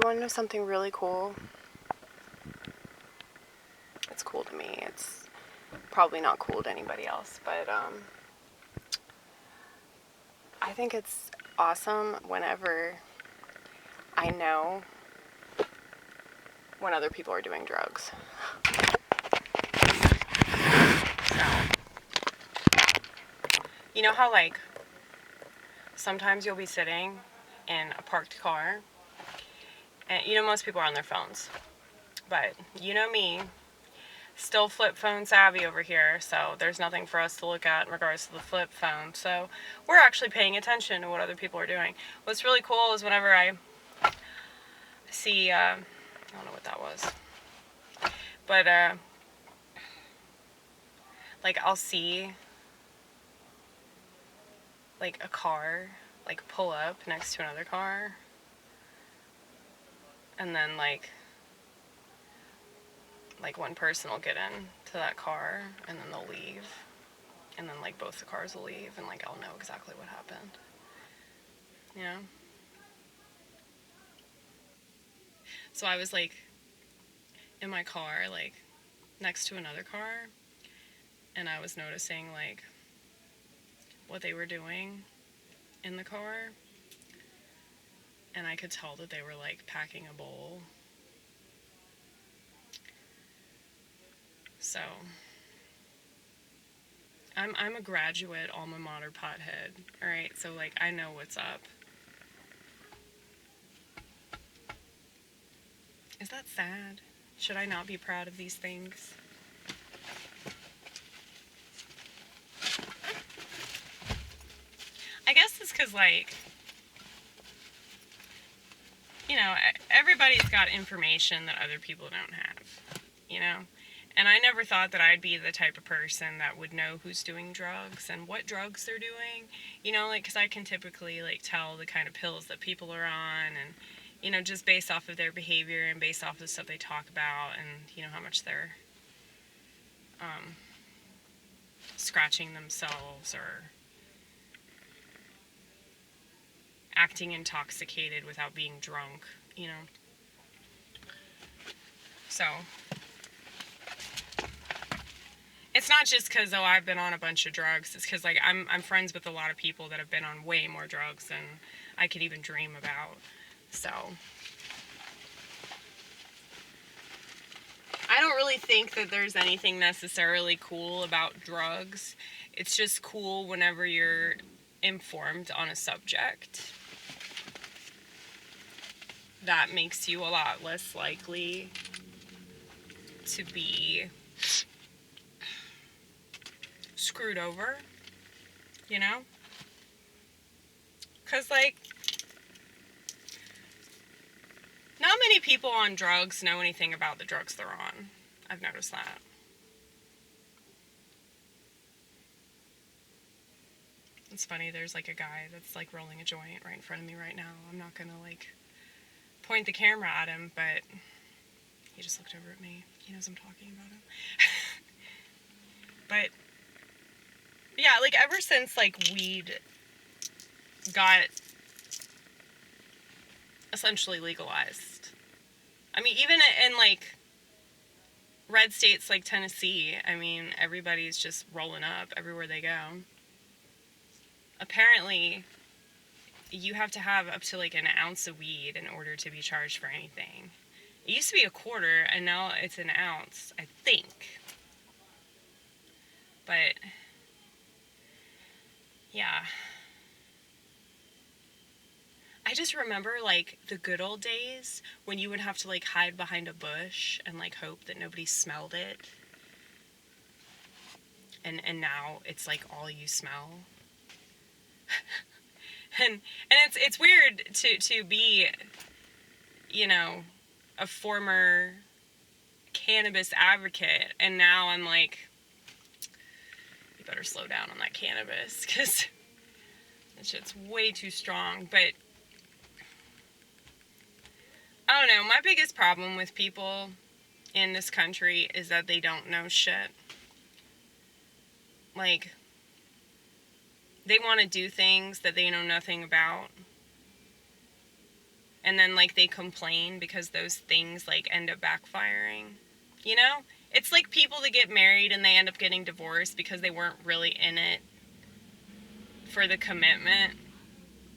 want to know something really cool? It's cool to me. It's probably not cool to anybody else, but I think it's awesome whenever I know when other people are doing drugs. So, you know how, like, sometimes you'll be sitting in a parked car, and you know most people are on their phones, but you know me, still flip phone savvy over here, so there's nothing for us to look at in regards to the flip phone, so we're actually paying attention to what other people are doing. What's really cool is whenever I see, I don't know what that was, but, like, I'll see, like, a car, like, pull up next to another car, and then, like, one person will get in to that car, and then they'll leave, and then, like, both the cars will leave, and, like, I'll know exactly what happened, you know? So I was, like, in my car, like, next to another car, and I was noticing, like, what they were doing in the car, and I could tell that they were, like, packing a bowl. So, I'm a graduate alma mater pothead, alright? So, like, I know what's up. Is that sad? Should I not be proud of these things? I guess it's because, like, you know, everybody's got information that other people don't have, you know? And I never thought that I'd be the type of person that would know who's doing drugs and what drugs they're doing, you know, like, because I can typically, like, tell the kind of pills that people are on and, you know, just based off of their behavior and based off of the stuff they talk about and, you know, how much they're scratching themselves or acting intoxicated without being drunk, you know. So, it's not just because, oh, I've been on a bunch of drugs. It's because, like, I'm friends with a lot of people that have been on way more drugs than I could even dream about. So, I don't really think that there's anything necessarily cool about drugs. It's just cool whenever you're informed on a subject. That makes you a lot less likely to be screwed over, you know? Because, like, not many people on drugs know anything about the drugs they're on. I've noticed that. It's funny, there's, like, a guy that's, like, rolling a joint right in front of me right now. I'm not gonna, like, point the camera at him, but he just looked over at me. He knows I'm talking about him. But, yeah, like, ever since, like, weed got essentially legalized. I mean, even in, like, red states like Tennessee, I mean, everybody's just rolling up everywhere they go. Apparently, you have to have up to, like, an ounce of weed in order to be charged for anything. It used to be a quarter, and now it's an ounce, I think. But, yeah. I just remember, like, the good old days when you would have to, like, hide behind a bush and, like, hope that nobody smelled it. And now it's, like, all you smell. and it's weird to be, you know, a former cannabis advocate, and now I'm like, you better slow down on that cannabis, because that shit's way too strong. But I don't know, my biggest problem with people in this country is that they don't know shit. Like, they want to do things that they know nothing about, and then like they complain because those things like end up backfiring. You know? It's like people that get married and they end up getting divorced because they weren't really in it for the commitment.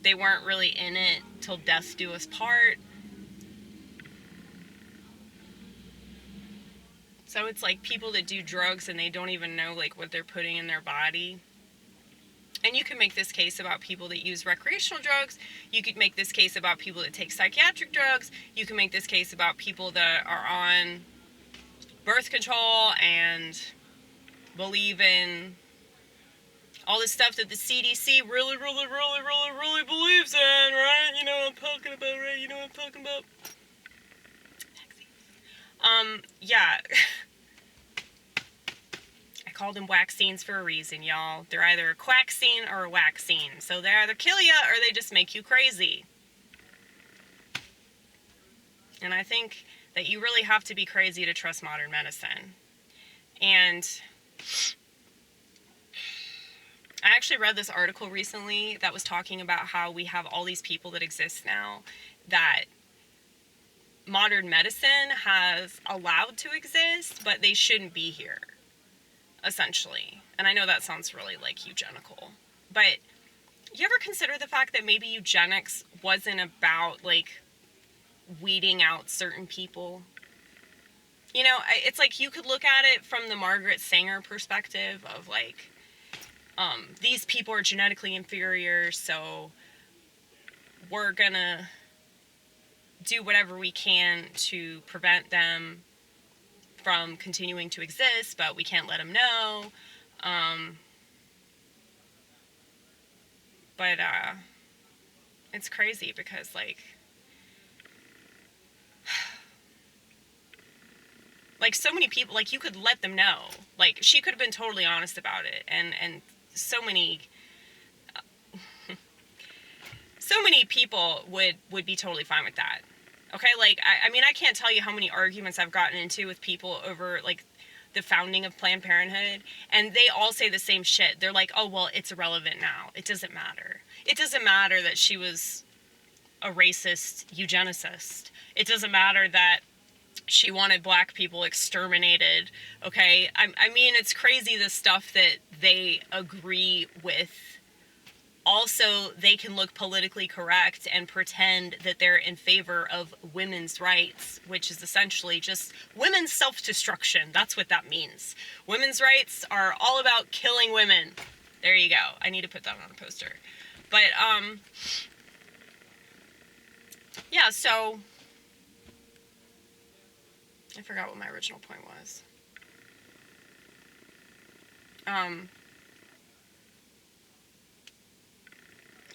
They weren't really in it till death do us part. So it's like people that do drugs and they don't even know like what they're putting in their body. And you can make this case about people that use recreational drugs. You could make this case about people that take psychiatric drugs. You can make this case about people that are on birth control and believe in all this stuff that the CDC really believes in, right? You know what I'm talking about, right? You know what I'm talking about? Yeah. I called them vaccines for a reason, y'all. They're either a quackscene or a vaccine. So they either kill you or they just make you crazy. And I think that you really have to be crazy to trust modern medicine. And I actually read this article recently that was talking about how we have all these people that exist now that modern medicine has allowed to exist, but they shouldn't be here, essentially. And I know that sounds really like eugenical, but you ever consider the fact that maybe eugenics wasn't about like weeding out certain people? You know, it's like you could look at it from the Margaret Sanger perspective of like, these people are genetically inferior, so we're gonna do whatever we can to prevent them from continuing to exist, but we can't let them know. But it's crazy because like so many people, like you could let them know. Like she could have been totally honest about it, and so many people would be totally fine with that. Okay, like I mean I can't tell you how many arguments I've gotten into with people over like the founding of Planned Parenthood, and they all say the same shit. They're like, oh well, it's irrelevant now. It doesn't matter. It doesn't matter that she was a racist eugenicist. It doesn't matter that she wanted black people exterminated. Okay, I mean it's crazy the stuff that they agree with. Also, they can look politically correct and pretend that they're in favor of women's rights, which is essentially just women's self-destruction. That's what that means. Women's rights are all about killing women. There you go. I need to put that on a poster. But, yeah, so I forgot what my original point was.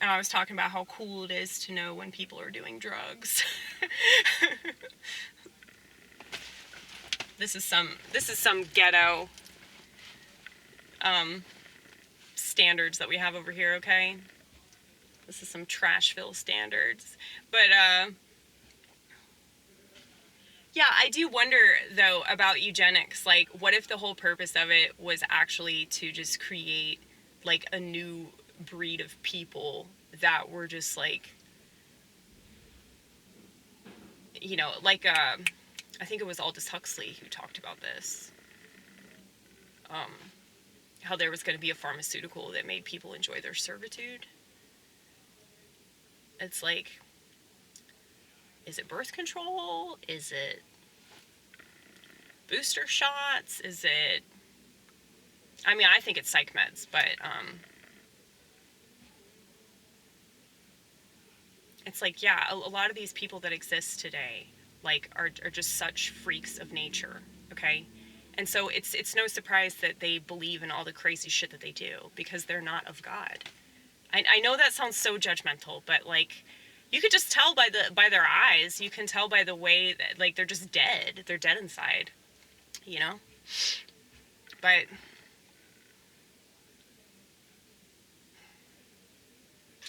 I was talking about how cool it is to know when people are doing drugs. This is some ghetto standards that we have over here, okay? This is some Trashville standards. But yeah, I do wonder though about eugenics. Like, what if the whole purpose of it was actually to just create like a new breed of people that were just like, you know, like I think it was Aldous Huxley who talked about this, how there was going to be a pharmaceutical that made people enjoy their servitude. It's like, is it birth control? Is it booster shots? Is it, I mean I think it's psych meds, but it's like, yeah, a lot of these people that exist today, like, are just such freaks of nature, okay? And so it's no surprise that they believe in all the crazy shit that they do, because they're not of God. I know that sounds so judgmental, but, like, you could just tell by their eyes. You can tell by the way that, like, they're just dead. They're dead inside, you know? But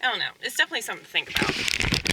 I don't know. It's definitely something to think about.